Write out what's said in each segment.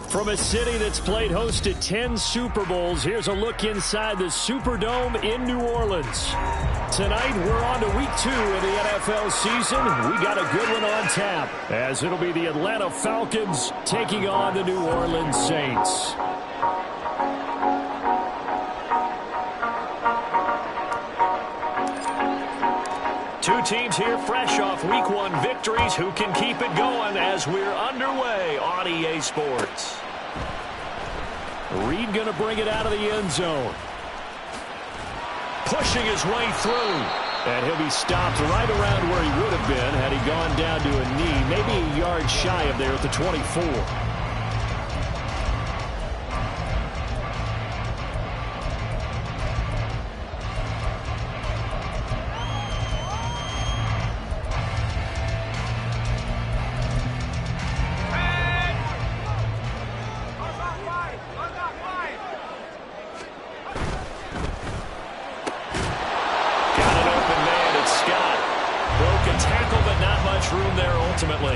From a city that's played host to 10 Super Bowls, here's a look inside the Superdome in New Orleans. Tonight, we're on to week 2 of the NFL season. We got a good one on tap, as it'll be the Atlanta Falcons taking on the New Orleans Saints. Two teams here fresh off Week 1 victories. Who can keep it going as we're underway on EA Sports? Reed going to bring it out of the end zone. Pushing his way through. And he'll be stopped right around where he would have been had he gone down to a knee. Maybe a yard shy of there at the 24.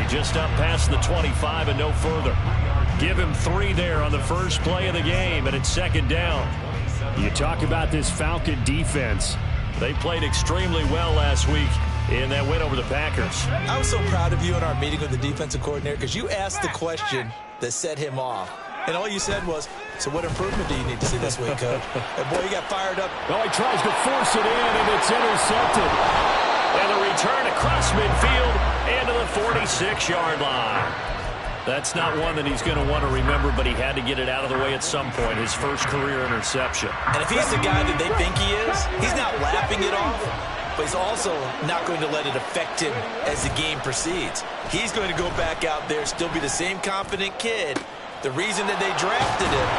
Just up past the 25 and no further. Give him 3 there on the first play of the game, and it's second down. You talk about this Falcon defense. They played extremely well last week in that win over the Packers. I was so proud of you in our meeting with the defensive coordinator because you asked the question that set him off. And all you said was, so what improvement do you need to see this week, Coach? And boy, he got fired up. Well, he tries to force it in, and it's intercepted. And the return across midfield and to the 46-yard line. That's not one that he's going to want to remember, but he had to get it out of the way at some point, his first career interception. And if he's the guy that they think he is, he's not laughing it off, but he's also not going to let it affect him as the game proceeds. He's going to go back out there, still be the same confident kid, the reason that they drafted him,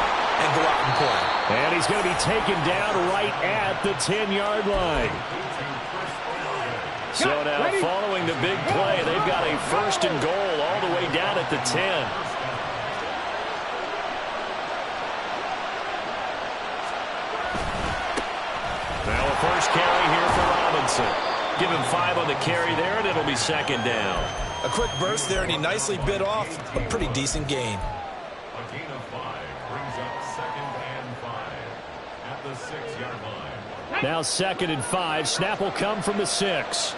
and go out and play. And he's going to be taken down right at the 10-yard line. So now, following the big play, they've got a first and goal all the way down at the 10. Now a first carry here for Robinson. Give him 5 on the carry there, and it'll be second down. A quick burst there, and he nicely bit off a pretty decent gain. A gain of 5 brings up 2nd and 5 at the 6-yard line. Now 2nd and 5. Snap will come from the 6.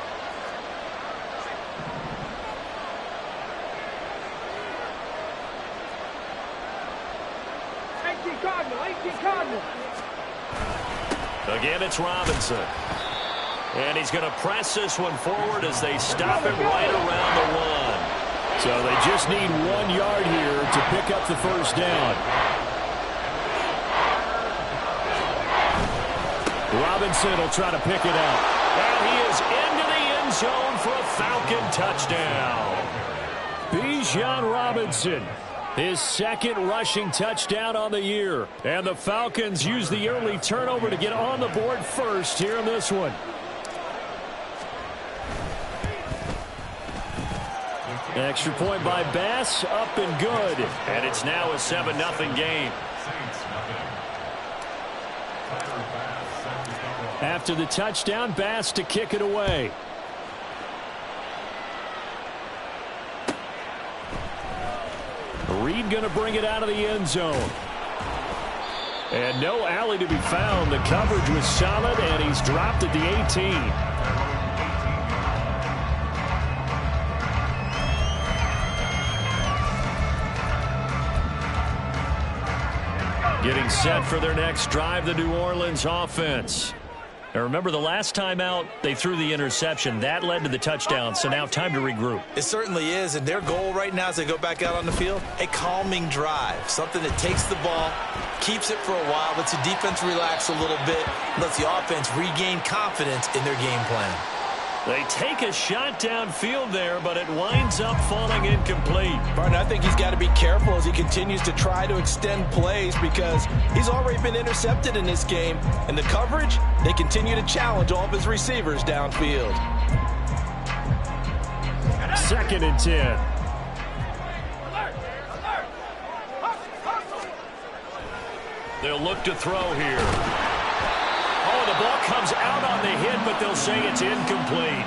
Again, it's Robinson. And he's going to press this one forward as they stop it right around the 1. So they just need 1 yard here to pick up the first down. Robinson will try to pick it up. And he is into the end zone for a Falcon touchdown. Bijan Robinson, his 2nd rushing touchdown on the year. And the Falcons use the early turnover to get on the board first here in this one. Extra point by Bass, up and good. And it's now a 7-0 game. After the touchdown, Bass to kick it away. Reed going to bring it out of the end zone. And no alley to be found. The coverage was solid, and he's dropped at the 18. Getting set for their next drive, the New Orleans offense. Now remember, the last time out, they threw the interception. That led to the touchdown, so now time to regroup. It certainly is, and their goal right now as they go back out on the field, a calming drive, something that takes the ball, keeps it for a while, lets the defense relax a little bit, lets the offense regain confidence in their game plan. They take a shot downfield there, but it winds up falling incomplete. Barton, I think he's got to be careful as he continues to try to extend plays because he's already been intercepted in this game. And the coverage, they continue to challenge all of his receivers downfield. 2nd and 10. They'll look to throw here. Oh, the ball comes out on the hit, but they'll say it's incomplete.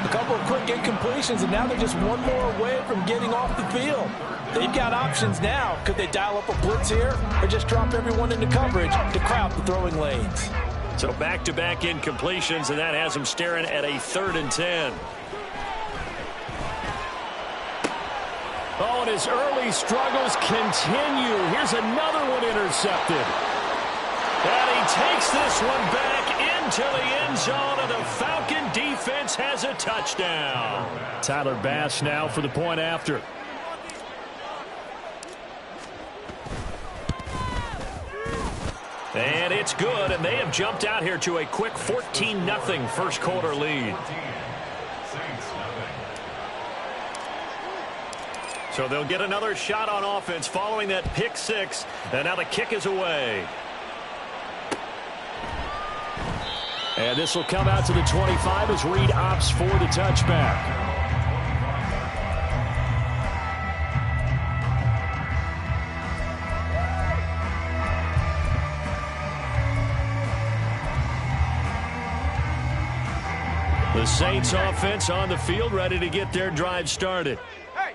The couple of quick incompletions, and now they're just one more away from getting off the field. They've got options now. Could they dial up a blitz here or just drop everyone into coverage to crowd the throwing lanes? So back-to-back incompletions, and that has them staring at a 3rd and 10. Oh, and his early struggles continue. Here's another one intercepted. And he takes this one back into the end zone, and the Falcon defense has a touchdown. Tyler Bass now for the point after. And it's good, and they have jumped out here to a quick 14-0 first quarter lead. So they'll get another shot on offense following that pick six, and now the kick is away. And this will come out to the 25 as Reed opts for the touchback. The Saints offense on the field, ready to get their drive started.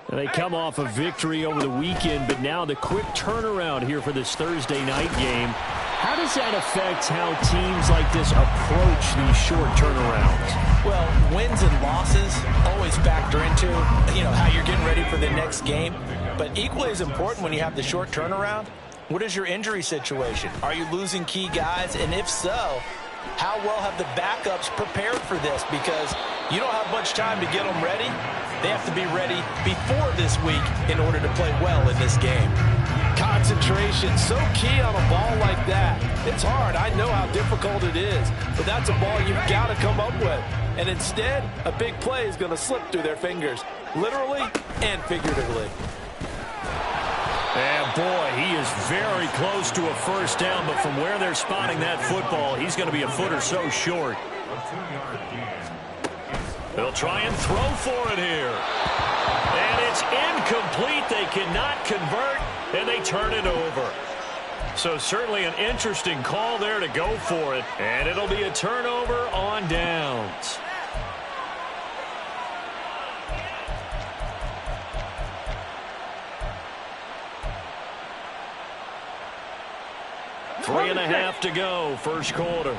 And they come off a victory over the weekend, but now the quick turnaround here for this Thursday night game. How does that affect how teams like this approach these short turnarounds? Well, wins and losses always factor into, how you're getting ready for the next game. But equally as important when you have the short turnaround, what is your injury situation? Are you losing key guys? And if so, how well have the backups prepared for this? Because you don't have much time to get them ready. They have to be ready before this week in order to play well in this game. Concentration, so key on a ball like that. It's hard. I know how difficult it is, but that's a ball you've got to come up with. And instead, a big play is going to slip through their fingers, literally and figuratively. And boy, he is very close to a first down, but from where they're spotting that football, he's going to be a foot or so short. They'll try and throw for it here. And it's incomplete. They cannot convert, and they turn it over. So certainly an interesting call there to go for it. And it'll be a turnover on downs. Three and a half to go, first quarter.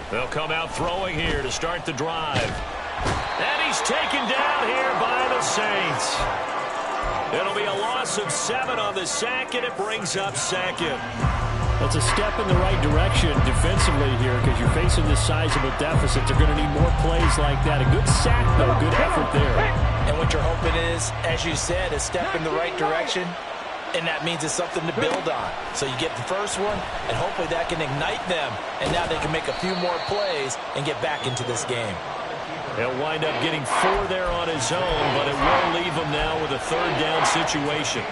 They'll come out throwing here to start the drive. And he's taken down here by the Saints. It'll be a loss of 7 on the sack, and it brings up second. That's a step in the right direction defensively here because you're facing this sizable deficit. They're going to need more plays like that. A good sack, though, good effort there. And what you're hoping is, as you said, a step in the right direction. And that means it's something to build on. So you get the first one, and hopefully that can ignite them. And now they can make a few more plays and get back into this game. He'll wind up getting 4 there on his own, but it will leave him now with a third down situation.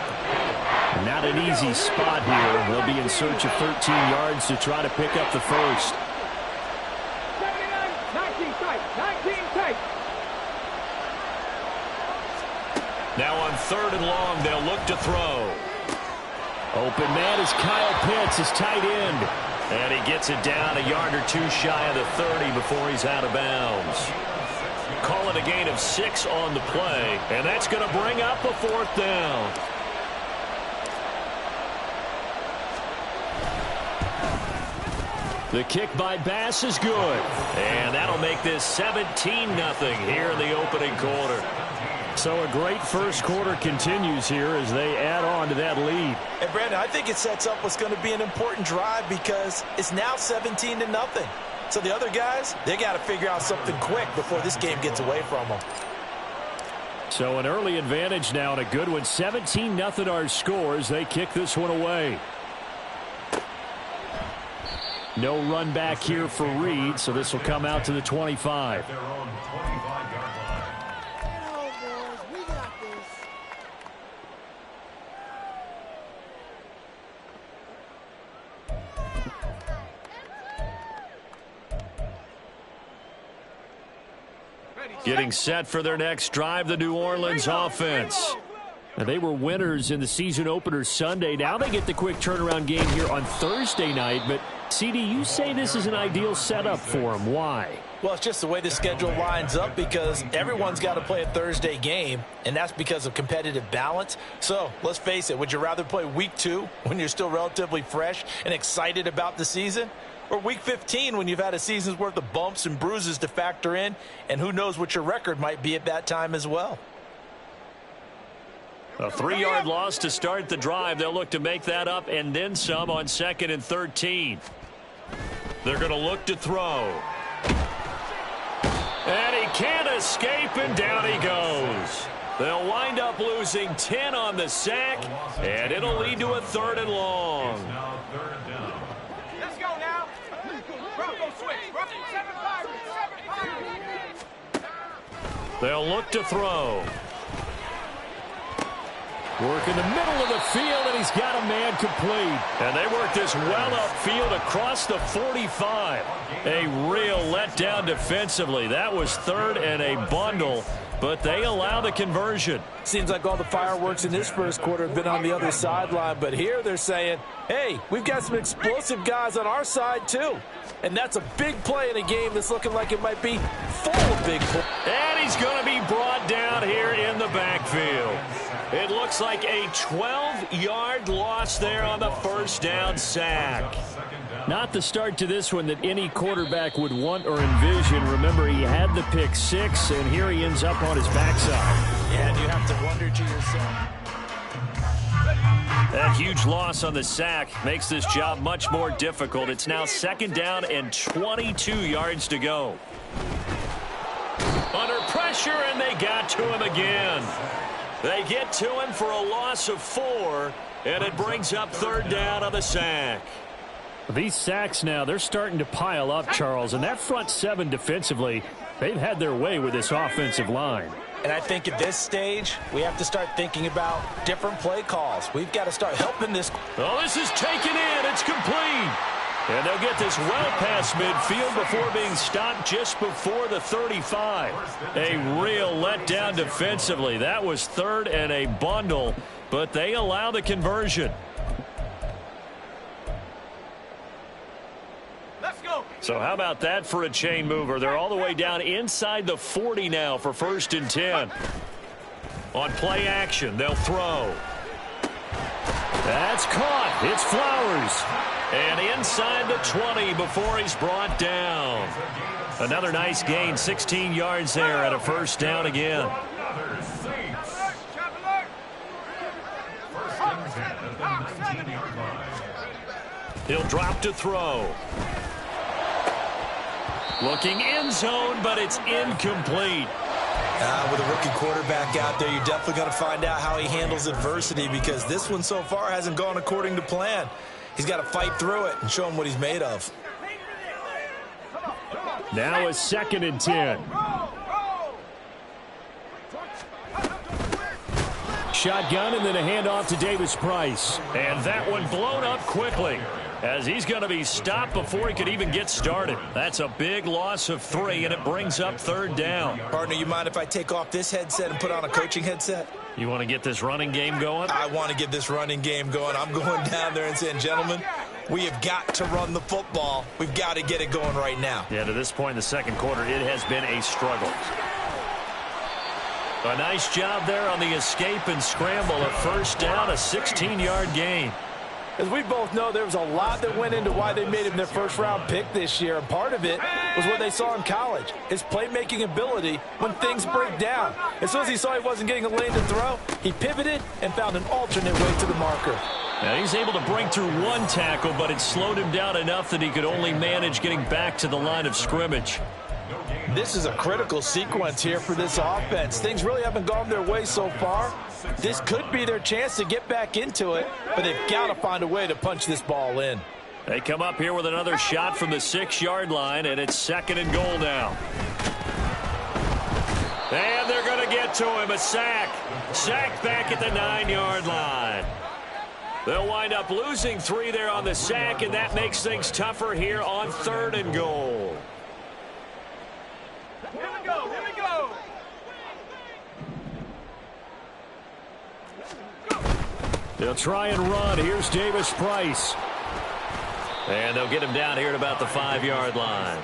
Not an easy spot here. They'll be in search of 13 yards to try to pick up the first. 19 tight. Now on 3rd and long, they'll look to throw. Open man is Kyle Pitts, his tight end. And he gets it down a yard or 2 shy of the 30 before he's out of bounds. Call it a gain of 6 on the play, and that's going to bring up a 4th down. The kick by Bass is good, and that'll make this 17-0 here in the opening quarter. So a great first quarter continues here as they add on to that lead. And Brandon, I think it sets up what's going to be an important drive because it's now 17-0. So the other guys, they got to figure out something quick before this game gets away from them. So an early advantage now and a good one. 17-0 our scores. They kick this one away. No run back here for Reed, so this will come out to the 25. Getting set for their next drive, the New Orleans offense. Now, they were winners in the season opener Sunday. Now they get the quick turnaround game here on Thursday night. But, CD, you say this is an ideal setup for them. Why? Well, it's just the way the schedule lines up because everyone's got to play a Thursday game, and that's because of competitive balance. So, let's face it, would you rather play week 2 when you're still relatively fresh and excited about the season? Or week 15 when you've had a season's worth of bumps and bruises to factor in, and who knows what your record might be at that time as well. A 3-yard loss to start the drive. They'll look to make that up and then some on 2nd and 13. They're going to look to throw. And he can't escape, and down he goes. They'll wind up losing 10 on the sack, and it'll lead to a 3rd and long. Let's go now. Bronco switch. 7-5. They'll look to throw. Work in the middle of the field, and he's got a man complete. And they work this well upfield across the 45. A real letdown defensively. That was 3rd and a bundle, but they allow the conversion. Seems like all the fireworks in this first quarter have been on the other sideline, but here they're saying, hey, we've got some explosive guys on our side too. And that's a big play in a game that's looking like it might be full of big plays. And he's going to be brought down here in the backfield. It looks like a 12-yard loss there on the first down sack. Not the start to this one that any quarterback would want or envision. Remember, he had the pick 6, and here he ends up on his backside. Yeah, and you have to wonder to yourself. That huge loss on the sack makes this job much more difficult. It's now 2nd down and 22 yards to go. Under pressure, and they got to him again. They get to him for a loss of 4, and it brings up 3rd down on the sack. These sacks now, they're starting to pile up, Charles, and that front 7 defensively, they've had their way with this offensive line. And I think at this stage, we have to start thinking about different play calls. We've got to start helping this. Oh, this is taken in. It's complete. And they'll get this well past midfield before being stopped just before the 35. A real letdown defensively. That was 3rd and a bundle, but they allow the conversion. Let's go. So how about that for a chain mover? They're all the way down inside the 40 now for 1st and 10. On play action, they'll throw. That's caught. It's Flowers. And inside the 20 before he's brought down. Another nice gain, 16 yards there at a 1st down again. He'll drop to throw. Looking end zone, but it's incomplete. With a rookie quarterback out there, you're definitely going to find out how he handles adversity because this one so far hasn't gone according to plan. He's got to fight through it and show him what he's made of. Now a 2nd and 10. Shotgun and then a handoff to Davis Price. And that one blown up quickly as he's going to be stopped before he could even get started. That's a big loss of 3, and it brings up 3rd down. Partner, you mind if I take off this headset and put on a coaching headset? You want to get this running game going? I want to get this running game going. I'm going down there and saying, gentlemen, we have got to run the football. We've got to get it going right now. Yeah, to this point in the 2nd quarter, it has been a struggle. A nice job there on the escape and scramble. A 1st down, a 16-yard gain. As we both know, there was a lot that went into why they made him their first-round pick this year, and part of it was what they saw in college, his playmaking ability when things break down. As soon as he saw he wasn't getting a lane to throw, he pivoted and found an alternate way to the marker. Now he's able to break through 1 tackle, but it slowed him down enough that he could only manage getting back to the line of scrimmage. This is a critical sequence here for this offense. Things really haven't gone their way so far. This could be their chance to get back into it, but they've got to find a way to punch this ball in. They come up here with another shot from the 6-yard line, and it's 2nd and goal now. And they're going to get to him. A sack. Sack back at the 9-yard line. They'll wind up losing 3 there on the sack, and that makes things tougher here on 3rd and goal. Here we go. Here we go. They'll try and run. Here's Davis Price. And they'll get him down here at about the 5-yard line.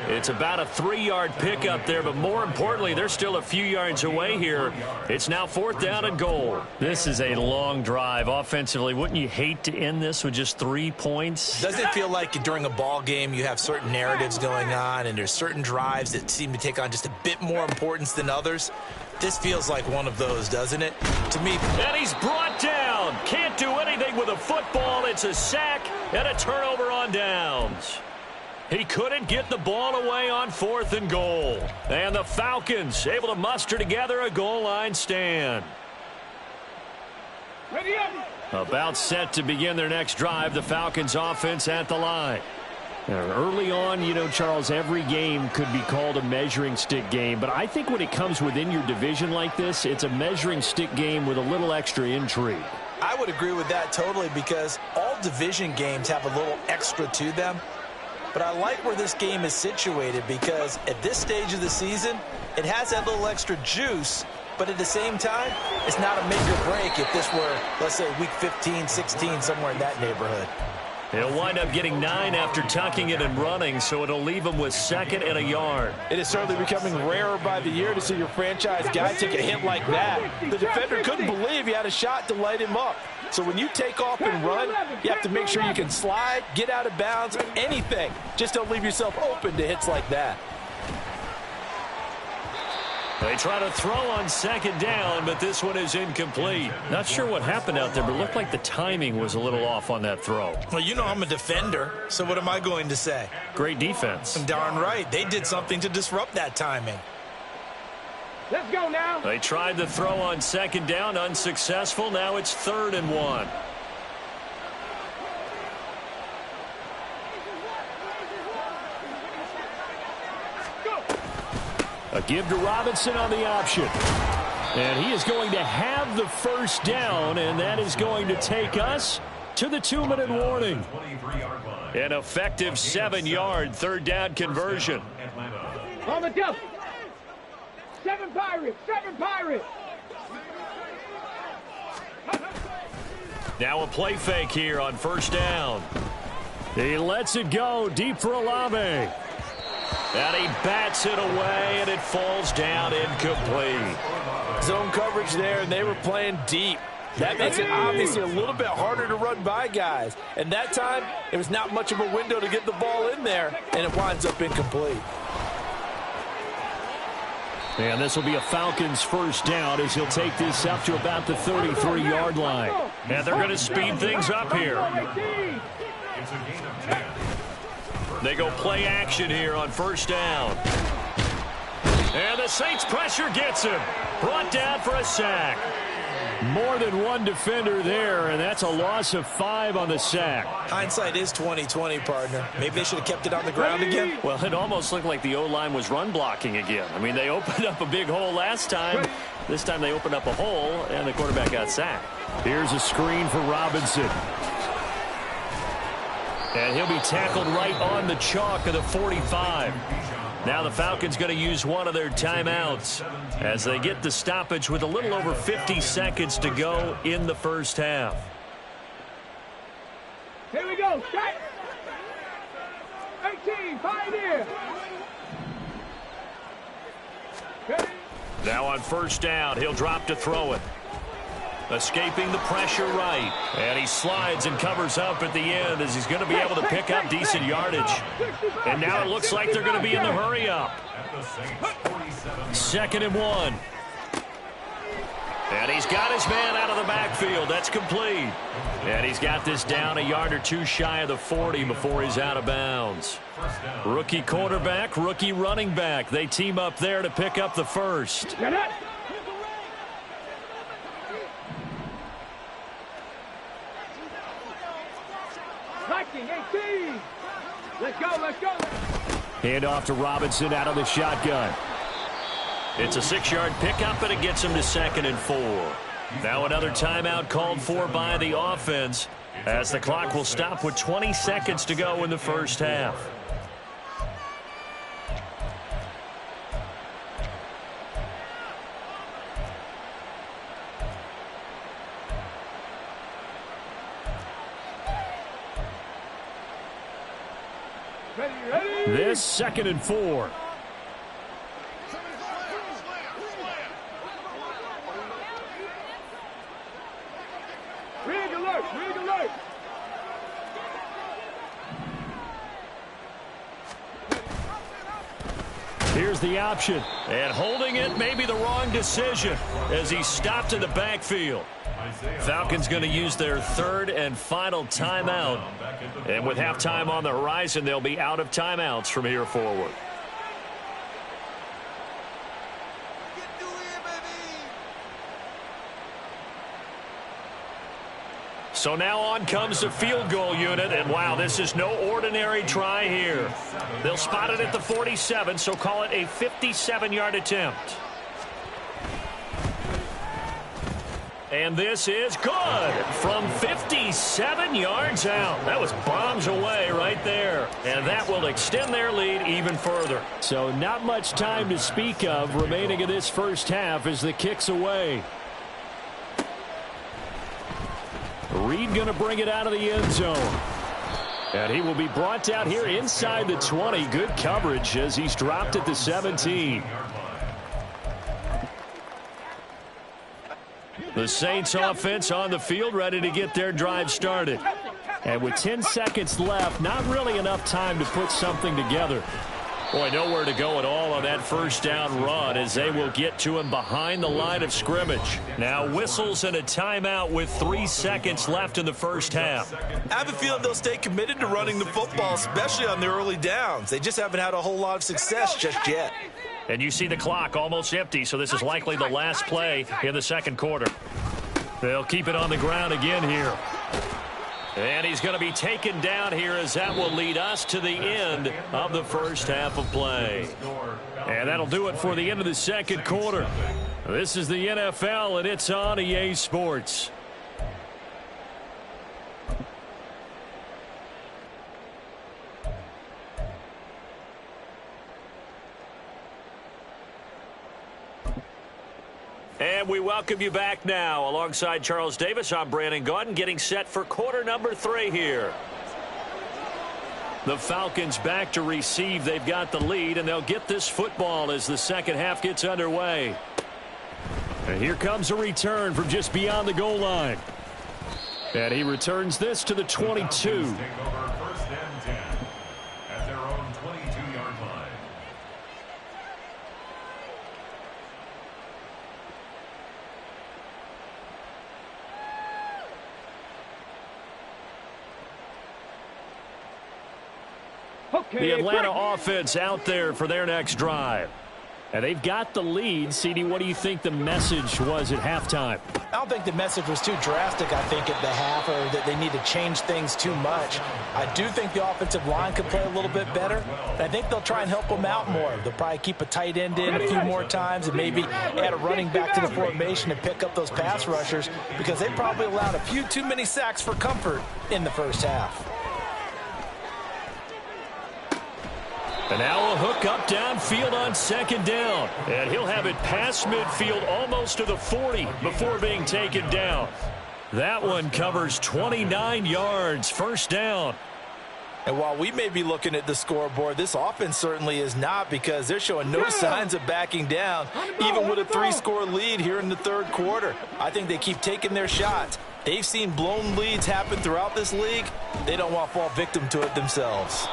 It's about a 3-yard pickup there, but more importantly, they're still a few yards away here. It's now 4th down and goal. This is a long drive offensively. Wouldn't you hate to end this with just 3 points? Doesn't it feel like during a ball game you have certain narratives going on and there's certain drives that seem to take on just a bit more importance than others? This feels like one of those, doesn't it? To me. And he's brought down. Can't do anything with a football. It's a sack and a turnover on downs. He couldn't get the ball away on 4th and goal. And the Falcons able to muster together a goal line stand. Ready up. About set to begin their next drive, the Falcons offense at the line. Early on, you know, Charles, every game could be called a measuring stick game, but I think when it comes within your division like this, it's a measuring stick game with a little extra intrigue. I would agree with that totally because all division games have a little extra to them. But I like where this game is situated because at this stage of the season, it has that little extra juice, but at the same time, it's not a make or break if this were, let's say, week 15, 16, somewhere in that neighborhood. He'll wind up getting 9 after tucking it and running, so it'll leave him with 2nd and a yard. It is certainly becoming rarer by the year to see your franchise guy take a hit like that. The defender couldn't believe he had a shot to light him up. So when you take off and run, you have to make sure you can slide, get out of bounds, anything. Just don't leave yourself open to hits like that. They try to throw on 2nd down, but this one is incomplete. Not sure what happened out there, but it looked like the timing was a little off on that throw. Well, you know I'm a defender, so what am I going to say? Great defense. Darn right. They did something to disrupt that timing. Let's go now. They tried the throw on 2nd down, unsuccessful. Now it's 3rd and 1. A give to Robinson on the option. And he is going to have the 1st down, and that is going to take us to the 2-minute warning. An effective 7-yard 3rd down conversion. On the jump. 7 Pirates. 7 Pirates. Now a play fake here on 1st down. He lets it go deep for Olave. And he bats it away, and it falls down incomplete. Zone coverage there, and they were playing deep. That makes it obviously a little bit harder to run by guys. And that time, it was not much of a window to get the ball in there, and it winds up incomplete. And this will be a Falcons 1st down as he'll take this up to about the 33-yard line. And they're going to speed things up here. They go play action here on 1st down. And the Saints pressure gets him. Brought down for a sack. More than one defender there, and that's a loss of 5 on the sack. Hindsight is 20/20, partner. Maybe they should have kept it on the ground again. Well, it almost looked like the O-line was run blocking again. I mean, they opened up a big hole last time. This time they opened up a hole, and the quarterback got sacked. Here's a screen for Robinson. And he'll be tackled right on the chalk of the 45. Now the Falcons going to use one of their timeouts as they get the stoppage with a little over 50 seconds to go in the 1st half. Here we go. Strike. 18. Pioneer. Now on 1st down, he'll drop to throw it. Escaping the pressure right. And he slides and covers up at the end as he's going to be able to pick up decent yardage. And now it looks like they're going to be in the hurry up. 2nd and 1. And he's got his man out of the backfield. That's complete. And he's got this down a yard or 2 shy of the 40 before he's out of bounds. Rookie quarterback, rookie running back. They team up there to pick up the 1st. Let's go, let's go. Hand off to Robinson out of the shotgun. It's a 6-yard pickup, and it gets him to 2nd and 4. Now another timeout called for by the offense as the clock will stop with 20 seconds to go in the 1st half. Ready. This 2nd and 4. Rig alert. Rig alert. Here's the option. And holding it may be the wrong decision as he stopped in the backfield. Falcons going to use their 3rd and final timeout. And with halftime on the horizon, they'll be out of timeouts from here forward. So now on comes the field goal unit, and wow, this is no ordinary try here. They'll spot it at the 47, so call it a 57-yard attempt. And this is good from 57 yards out. That was bombs away right there. And that will extend their lead even further. So not much time to speak of remaining in this first half as the kick's away. Reed going to bring it out of the end zone. And he will be brought down here inside the 20. Good coverage as he's dropped at the 17. The Saints offense on the field ready to get their drive started. And with 10 seconds left, not really enough time to put something together. Boy, nowhere to go at all on that first down run as they will get to him behind the line of scrimmage. Now whistles and a timeout with 3 seconds left in the first half. I have a feeling they'll stay committed to running the football, especially on their early downs. They just haven't had a whole lot of success just yet. And you see the clock almost empty, so this is likely the last play in the second quarter. They'll keep it on the ground again here. And he's going to be taken down here as that will lead us to the end of the first half of play. And that'll do it for the end of the second quarter. This is the NFL, and it's on EA Sports. And we welcome you back now. Alongside Charles Davis, I'm Brandon Gaudin, getting set for quarter number 3 here. The Falcons back to receive. They've got the lead, and they'll get this football as the second half gets underway. And here comes a return from just beyond the goal line. And he returns this to the 22. The Atlanta offense out there for their next drive. And they've got the lead. CD, what do you think the message was at halftime? I don't think the message was too drastic, I think, at the half, or that they need to change things too much. I do think the offensive line could play a little bit better. And I think they'll try and help them out more. They'll probably keep a tight end in a few more times and maybe add a running back to the formation and pick up those pass rushers because they probably allowed a few too many sacks for comfort in the first half. And now a hook up downfield on second down. And he'll have it past midfield almost to the 40 before being taken down. That one covers 29 yards. First down. And while we may be looking at the scoreboard, this offense certainly is not because they're showing no signs of backing down, even with a 3-score lead here in the third quarter. I think they keep taking their shots. They've seen blown leads happen throughout this league. They don't want to fall victim to it themselves.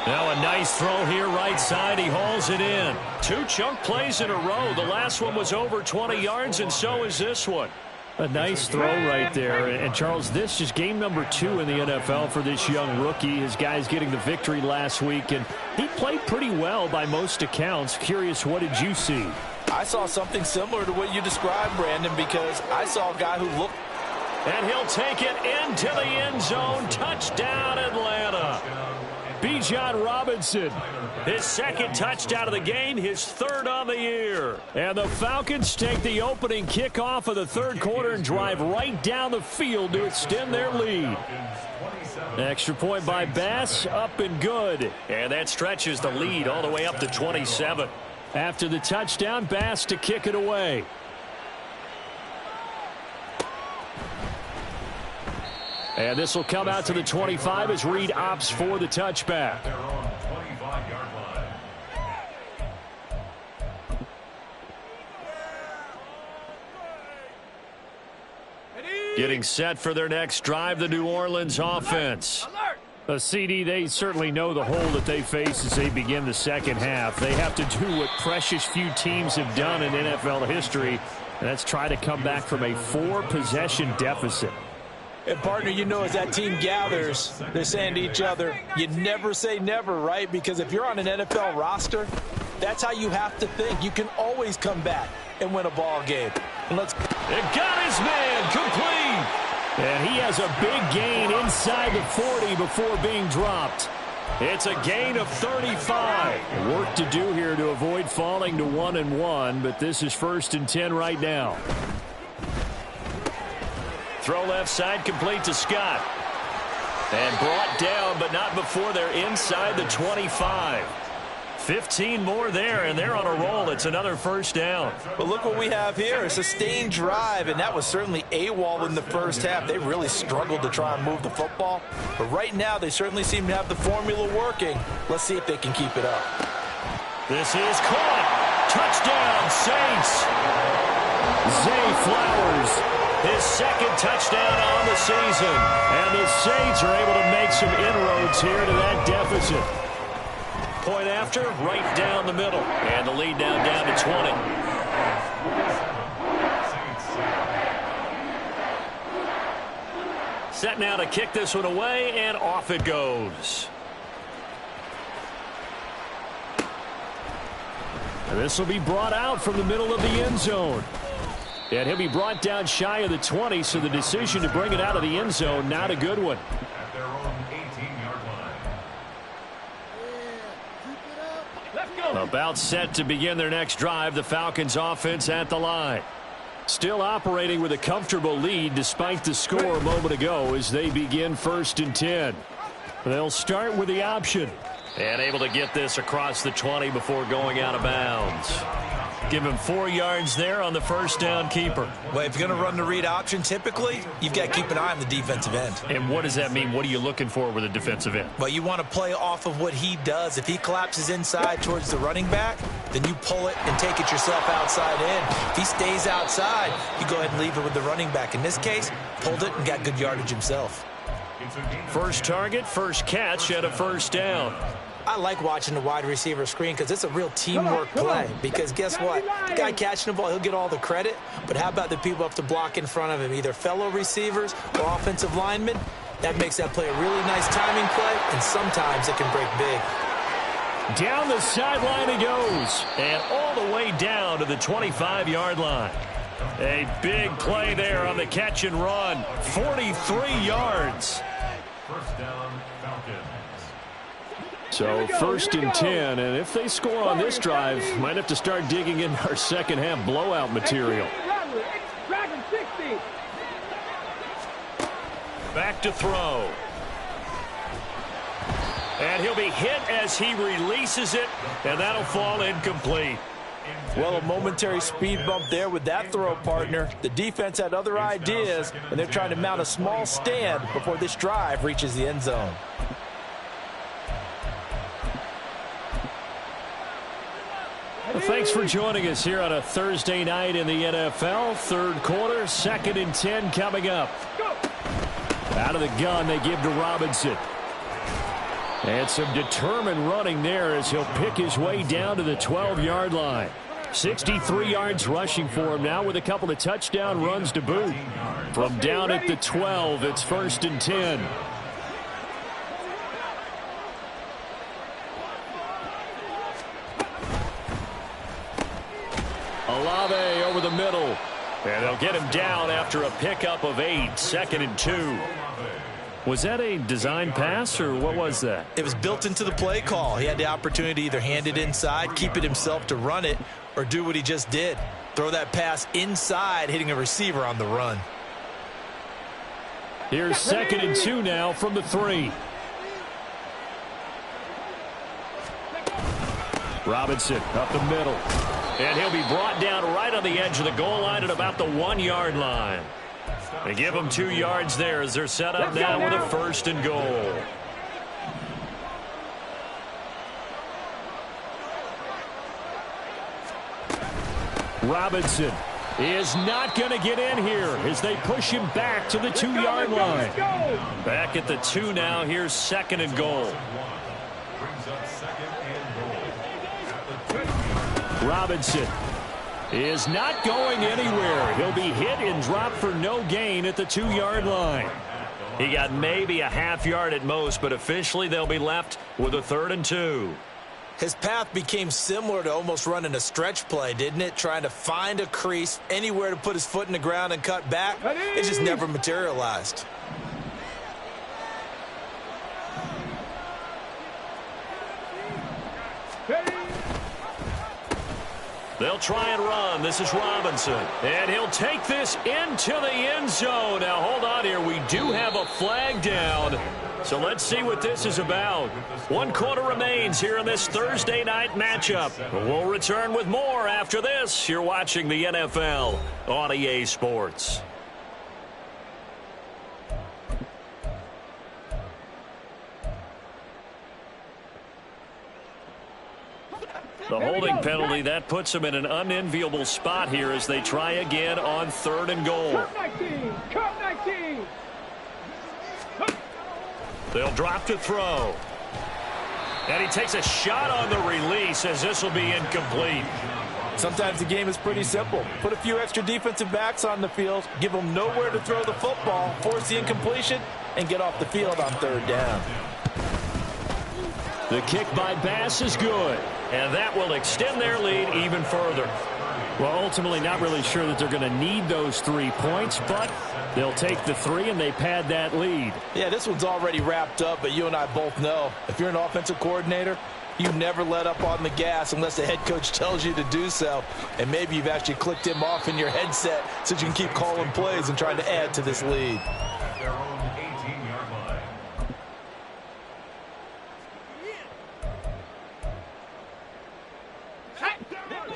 Now a nice throw here right side. He hauls it in. 2 chunk plays in a row. The last one was over 20 yards, and so is this one. A nice throw right there. And, Charles, this is game number 2 in the NFL for this young rookie. His guys getting the victory last week, and he played pretty well by most accounts. Curious, what did you see? I saw something similar to what you described, Brandon, because I saw a guy who looked. And he'll take it into the end zone. Touchdown, Atlanta. Bijan Robinson, his second touchdown of the game, his 3rd on the year. And the Falcons take the opening kickoff of the third quarter and drive right down the field to extend their lead. Extra point by Bass, up and good. And that stretches the lead all the way up to 27. After the touchdown, Bass to kick it away. And this will come out to the 25 as Reed opts for the touchback. Getting set for their next drive, the New Orleans offense. A CD, they certainly know the hole that they face as they begin the second half. They have to do what precious few teams have done in NFL history, and that's try to come back from a 4-possession deficit. And, partner, you know, as that team gathers, they're saying to each other, you never say never, right? Because if you're on an NFL roster, that's how you have to think. You can always come back and win a ball game. And it got his man complete. And he has a big gain inside the 40 before being dropped. It's a gain of 35. Work to do here to avoid falling to 1-1, but this is 1st and 10 right now. Throw left side complete to Scott. And brought down, but not before they're inside the 25. 15 more there, and they're on a roll. It's another 1st down. But look what we have here. A sustained drive, and that was certainly AWOL in the first half. They really struggled to try and move the football. But right now, they certainly seem to have the formula working. Let's see if they can keep it up. This is caught. Touchdown, Saints. Zay Flowers, his 2nd touchdown on the season. And the Saints are able to make some inroads here to that deficit. Point after, right down the middle. And the lead now down to 20. Set now to kick this one away, and off it goes. And this will be brought out from the middle of the end zone. And he'll be brought down shy of the 20, so the decision to bring it out of the end zone, not a good one. At their own 18-yard line. About set to begin their next drive, the Falcons offense at the line. Still operating with a comfortable lead despite the score a moment ago as they begin 1st and 10. They'll start with the option. And able to get this across the 20 before going out of bounds. Give him 4 yards there on the 1st down keeper. Well, if you're going to run the read option, typically, you've got to keep an eye on the defensive end. And what does that mean? What are you looking for with a defensive end? Well, you want to play off of what he does. If he collapses inside towards the running back, then you pull it and take it yourself outside in. If he stays outside, you go ahead and leave it with the running back. In this case, pulled it and got good yardage himself. First target, first catch, and a 1st down. I like watching the wide receiver screen because it's a real teamwork play. Because guess what? The guy catching the ball, he'll get all the credit. But how about the people up to block in front of him, either fellow receivers or offensive linemen? That makes that play a really nice timing play, and sometimes it can break big. Down the sideline he goes, and all the way down to the 25-yard line. A big play there on the catch and run. 43 yards. 1st down, Falcons. So 1st and 10, and if they score on this drive, might have to start digging in our second half blowout material. Back to throw. And he'll be hit as he releases it, and that'll fall incomplete. Well, a momentary speed bump there with that throw, partner. The defense had other ideas, and they're trying to mount a small stand before this drive reaches the end zone. Well, thanks for joining us here on a Thursday night in the NFL. 3rd quarter, 2nd and 10 coming up. Out of the gun, they give to Robinson. And some determined running there as he'll pick his way down to the 12-yard line. 63 yards rushing for him now with a couple of touchdown runs to boot. From down at the 12, it's 1st and 10. Olave over the middle. And they'll get him down after a pickup of 8. 2nd and 2. Was that a design pass, or what was that? It was built into the play call. He had the opportunity to either hand it inside, keep it himself to run it, or do what he just did. Throw that pass inside, hitting a receiver on the run. Here's 2nd and 2 now from the 3. Robinson up the middle. And he'll be brought down right on the edge of the goal line at about the 1-yard line. They give him 2 yards there as they're set up now with a 1st and goal. Robinson is not going to get in here as they push him back to the 2-yard line. Back at the 2 now. Here's 2nd and goal. Robinson is not going anywhere. He'll be hit and dropped for no gain at the 2-yard line. He got maybe a half yard at most, but officially they'll be left with a 3rd and 2. His path became similar to almost running a stretch play, didn't it? Trying to find a crease, anywhere to put his foot in the ground and cut back. It just never materialized. They'll try and run. This is Robinson. And he'll take this into the end zone. Now, hold on here. We do have a flag down. So let's see what this is about. 1 quarter remains here in this Thursday night matchup. We'll return with more after this. You're watching the NFL on EA Sports. The holding penalty, that puts them in an unenviable spot here as they try again on 3rd and goal. Cut 19. They'll drop to throw. And he takes a shot on the release as this will be incomplete. Sometimes the game is pretty simple. Put a few extra defensive backs on the field, give them nowhere to throw the football, force the incompletion, and get off the field on 3rd down. The kick by Bass is good. And that will extend their lead even further. Well, ultimately not really sure that they're going to need those 3 points, but they'll take the 3 and they pad that lead. Yeah, this one's already wrapped up, but you and I both know if you're an offensive coordinator, you never let up on the gas unless the head coach tells you to do so. And maybe you've actually clicked him off in your headset so you can keep calling plays and trying to add to this lead. Their own 18-yard line.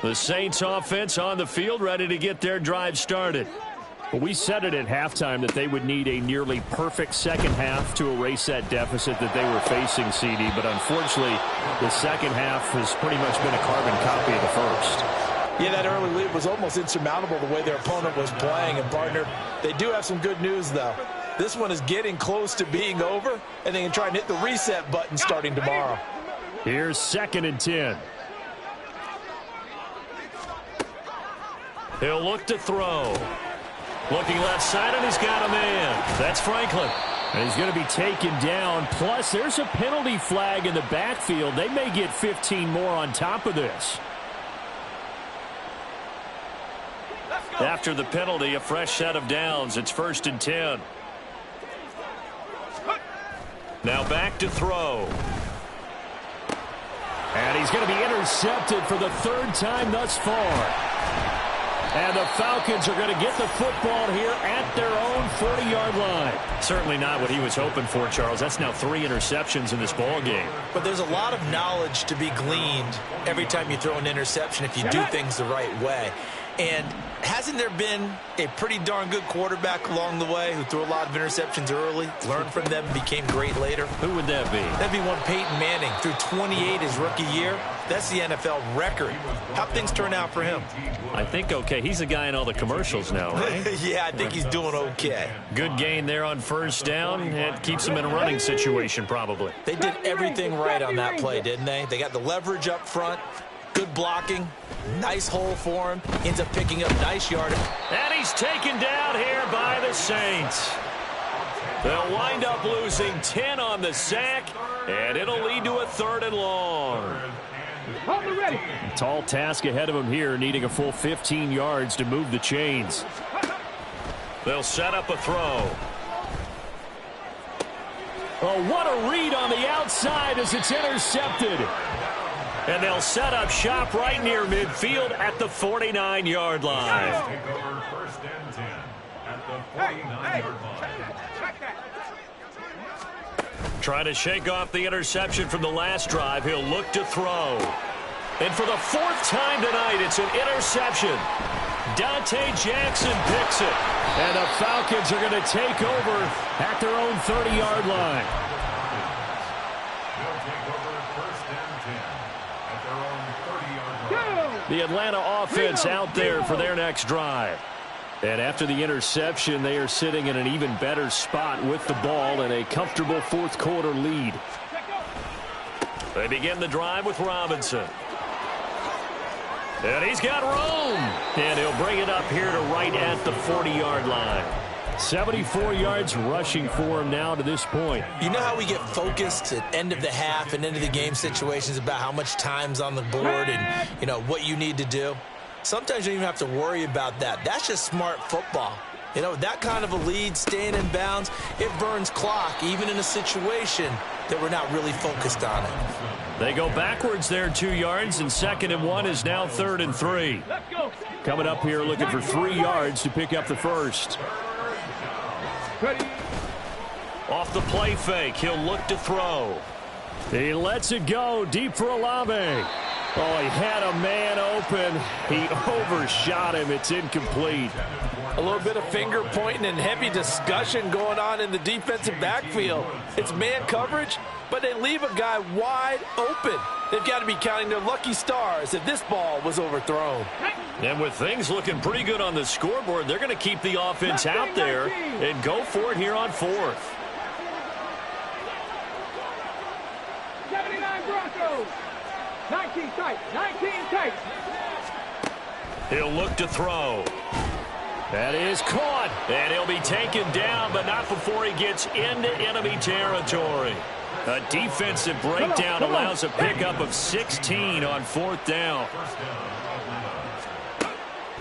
The Saints offense on the field ready to get their drive started. Well, we said it at halftime that they would need a nearly perfect second half to erase that deficit that they were facing, CD. But unfortunately, the second half has pretty much been a carbon copy of the first. Yeah, that early lead was almost insurmountable the way their opponent was playing. And, partner, they do have some good news, though. This one is getting close to being over, and they can try and hit the reset button starting tomorrow. Here's 2nd and 10. He'll look to throw. Looking left side, and he's got a man. That's Franklin. And he's going to be taken down. Plus, there's a penalty flag in the backfield. They may get 15 more on top of this. After the penalty, a fresh set of downs. It's 1st and 10. Now back to throw. And he's going to be intercepted for the 3rd time thus far. And the Falcons are going to get the football here at their own 40-yard line. Certainly not what he was hoping for, Charles. That's now 3 interceptions in this ball game. But there's a lot of knowledge to be gleaned every time you throw an interception if you do things the right way. And hasn't there been a pretty darn good quarterback along the way who threw a lot of interceptions early, learned from them, and became great later? Who would that be? That'd be one Peyton Manning. Threw 28 his rookie year. That's the NFL record. How'd things turn out for him? I think okay. He's the guy in all the commercials now, right? Yeah, I think he's doing okay. Good gain there on 1st down. It keeps him in a running situation probably. They did everything right on that play, didn't they? They got the leverage up front. Good blocking. Nice hole for him. Ends up picking up nice yardage. And he's taken down here by the Saints. They'll wind up losing 10 on the sack, and it'll lead to a 3rd and long. Ready. Tall task ahead of him here, needing a full 15 yards to move the chains. They'll set up a throw. Oh, what a read on the outside as it's intercepted. And they'll set up shop right near midfield at the 49-yard line. Take over 1st and 10 at the 49-yard line. Trying to shake off the interception from the last drive. He'll look to throw. And for the 4th time tonight, it's an interception. Dante Jackson picks it. And the Falcons are going to take over at their own 30-yard line. They'll take over 1st and 10 at their own 30-yard line. The Atlanta offense out there for their next drive. And after the interception, they are sitting in an even better spot with the ball and a comfortable fourth quarter lead. They begin the drive with Robinson. And he's got room. And he'll bring it up here to right at the 40-yard line. 74 yards rushing for him now to this point. You know how we get focused at end of the half and end of the game situations about how much time's on the board and, you know, what you need to do? Sometimes you don't even have to worry about that. That's just smart football. You know, that kind of a lead, staying in bounds, it burns clock, even in a situation that we're not really focused on it. They go backwards there 2 yards, and 2nd and 1 is now 3rd and 3. Coming up here looking for 3 yards to pick up the first. Off the play fake, he'll look to throw. He lets it go deep for Olave. Oh, he had a man open. He overshot him. It's incomplete. A little bit of finger pointing and heavy discussion going on in the defensive backfield. It's man coverage, but they leave a guy wide open. They've got to be counting their lucky stars if this ball was overthrown. And with things looking pretty good on the scoreboard, they're going to keep the offense out there and go for it here on 4th. 79 Broncos. 19 tight. 19 tight. He'll look to throw. That is caught, and he'll be taken down, but not before he gets into enemy territory. A defensive breakdown allows a pickup of 16 on 4th down.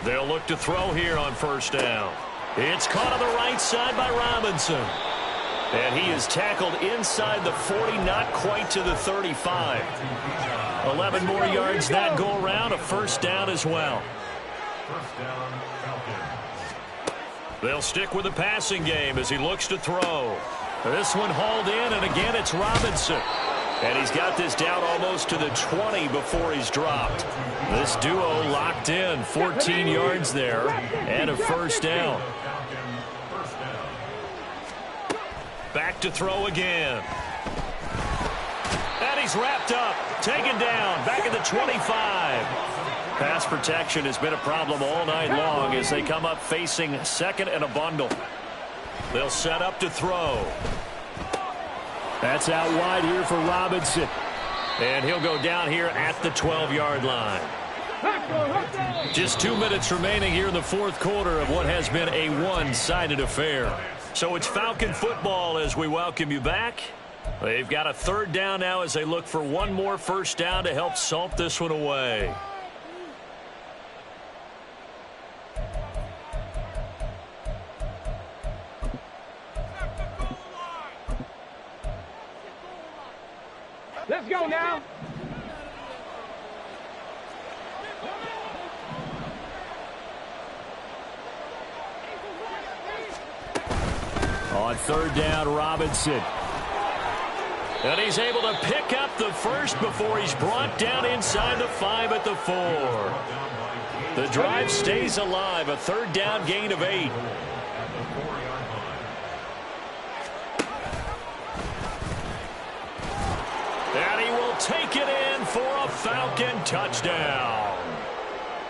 They'll look to throw here on 1st down. It's caught on the right side by Robinson. And he is tackled inside the 40, not quite to the 35. 11 more yards that go around, a 1st down as well. First down, Falcons. They'll stick with the passing game as he looks to throw. This one hauled in, and again it's Robinson. And he's got this down almost to the 20 before he's dropped. This duo locked in, 14 yards there, and a 1st down. Back to throw again. And he's wrapped up, taken down, back at the 25. Pass protection has been a problem all night long as they come up facing 2nd and a bundle. They'll set up to throw. That's out wide here for Robinson. And he'll go down here at the 12-yard line. Just 2 minutes remaining here in the 4th quarter of what has been a one-sided affair. So it's Falcon football as we welcome you back. They've got a 3rd down now as they look for one more 1st down to help salt this one away. Let's go now. On 3rd down, Robinson. And he's able to pick up the first before he's brought down inside the 5 at the 4. The drive stays alive, a 3rd down gain of 8. And he will take it in for a Falcon touchdown.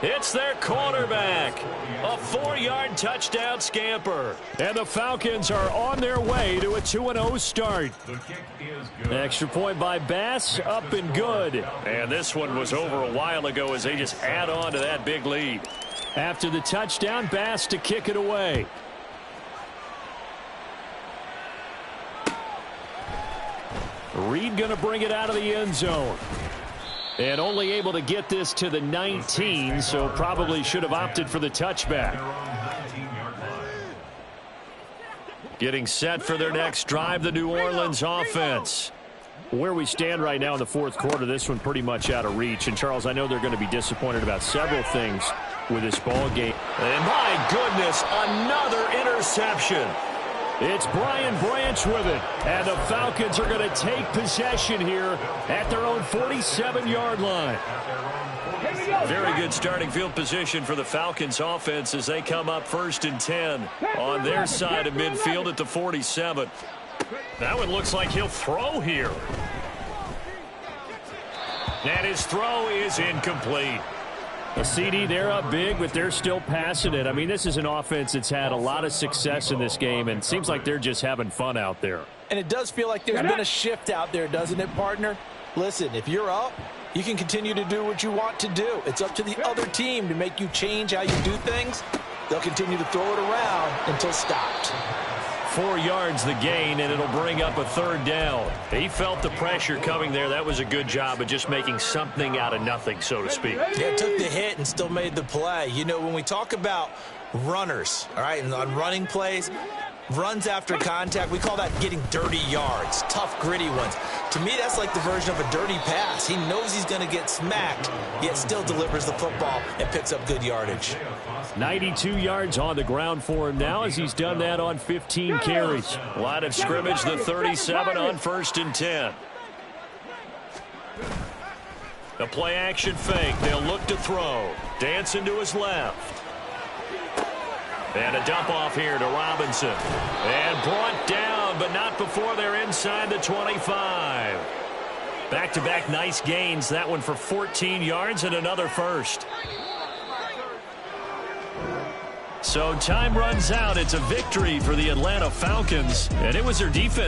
It's their quarterback. A 4-yard touchdown scamper. And the Falcons are on their way to a 2-0 start. The kick is good. Extra point by Bass, up and good. And this one was over a while ago as they just add on to that big lead. After the touchdown, Bass to kick it away. Reed going to bring it out of the end zone. And only able to get this to the 19, so probably should have opted for the touchback. Getting set for their next drive, the New Orleans offense. Where we stand right now in the 4th quarter, this one pretty much out of reach. And, Charles, I know they're going to be disappointed about several things with this ball game. And, my goodness, another interception. It's Brian Branch with it, and the Falcons are going to take possession here at their own 47-yard line. Very good starting field position for the Falcons offense as they come up 1st and 10 on their side of midfield at the 47. That one looks like he'll throw here. And his throw is incomplete. A CD, they're up big, but they're still passing it. I mean, this is an offense that's had a lot of success in this game, and it seems like they're just having fun out there. And it does feel like there's been a shift out there, doesn't it, partner? Listen, if you're up, you can continue to do what you want to do. It's up to the other team to make you change how you do things. They'll continue to throw it around until stopped. 4 yards the gain, and it'll bring up a third down. He felt the pressure coming there. That was a good job of just making something out of nothing, so to speak. Yeah, took the hit and still made the play. You know, when we talk about runners, all right, and on running plays, runs after contact, we call that getting dirty yards, tough, gritty ones. To me, that's like the version of a dirty pass. He knows he's going to get smacked, yet still delivers the football and picks up good yardage. 92 yards on the ground for him now as he's done that on 15 carries. Line of scrimmage, the 37 on 1st and 10. The play action fake. They'll look to throw. Dancing to his left. And a dump off here to Robinson. And brought down, but not before they're inside the 25. Back-to-back nice gains. That one for 14 yards and another first. So time runs out. It's a victory for the Atlanta Falcons, and it was their defense.